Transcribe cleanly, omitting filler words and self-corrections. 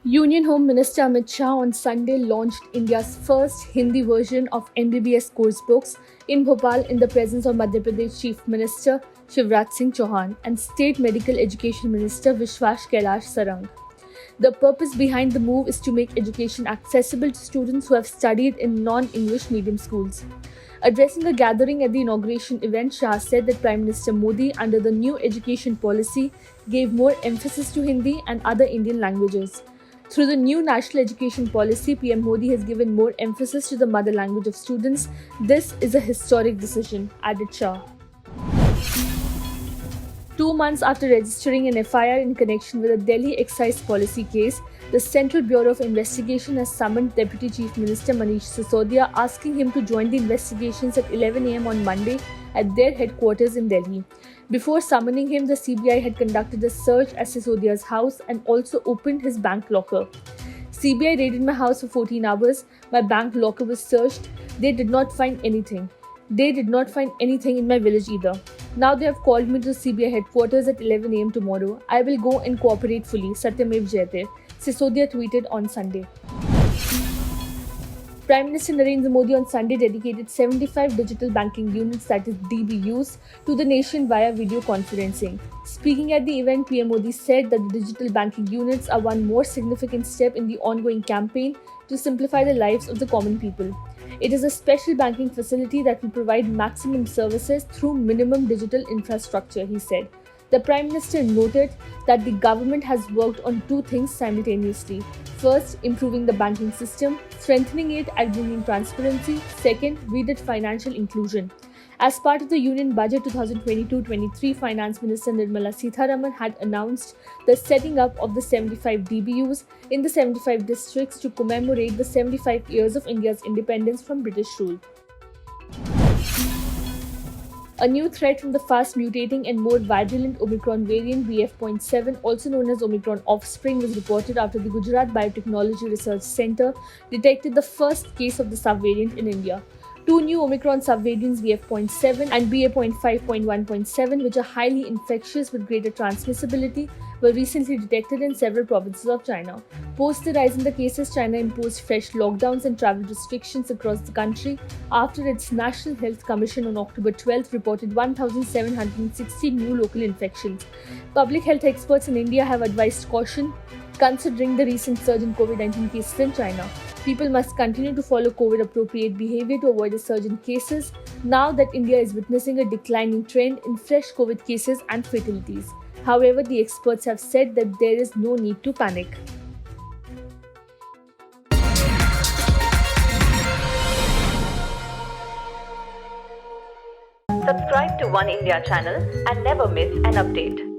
Union Home Minister Amit Shah on Sunday launched India's first Hindi version of MBBS course books in Bhopal in the presence of Madhya Pradesh Chief Minister Shivraj Singh Chauhan and State Medical Education Minister Vishwas Kailash Sarang. The purpose behind the move is to make education accessible to students who have studied in non-English medium schools. Addressing a gathering at the inauguration event, Shah said that Prime Minister Modi, under the new education policy, gave more emphasis to Hindi and other Indian languages. Through the new national education policy, PM Modi has given more emphasis to the mother language of students. This is a historic decision, added Shah. 2 months after registering an FIR in connection with a Delhi excise policy case, the Central Bureau of Investigation has summoned Deputy Chief Minister Manish Sisodia, asking him to join the investigations at 11 am on Monday at their headquarters in Delhi. Before summoning him, the CBI had conducted a search at Sisodia's house and also opened his bank locker. CBI raided my house for 14 hours. My bank locker was searched. They did not find anything. They did not find anything in my village either. Now they have called me to the CBI headquarters at 11 am tomorrow. I will go and cooperate fully. Satyamev Jayate, Sisodia tweeted on Sunday. Prime Minister Narendra Modi on Sunday dedicated 75 digital banking units, that is DBUs, to the nation via video conferencing. Speaking at the event, PM Modi said that the digital banking units are one more significant step in the ongoing campaign to simplify the lives of the common people. It is a special banking facility that will provide maximum services through minimum digital infrastructure, he said. The Prime Minister noted that the government has worked on two things simultaneously. First, improving the banking system, strengthening it and bringing transparency. Second, we did financial inclusion. As part of the Union Budget 2022-23, Finance Minister Nirmala Sitharaman had announced the setting up of the 75 DBUs in the 75 districts to commemorate the 75 years of India's independence from British rule. A new threat from the fast mutating and more virulent Omicron variant BF.7, also known as Omicron offspring, was reported after the Gujarat Biotechnology Research Centre detected the first case of the subvariant in India. Two new Omicron subvariants BF.7 and BA.5.1.7, which are highly infectious with greater transmissibility, were recently detected in several provinces of China. Post the rise in the cases, China imposed fresh lockdowns and travel restrictions across the country after its National Health Commission on October 12 reported 1,760 new local infections. Public health experts in India have advised caution considering the recent surge in COVID-19 cases in China. People must continue to follow COVID-appropriate behavior to avoid a surge in cases now that India is witnessing a declining trend in fresh COVID cases and fatalities. However, the experts have said that there is no need to panic. Subscribe to One India channel and never miss an update.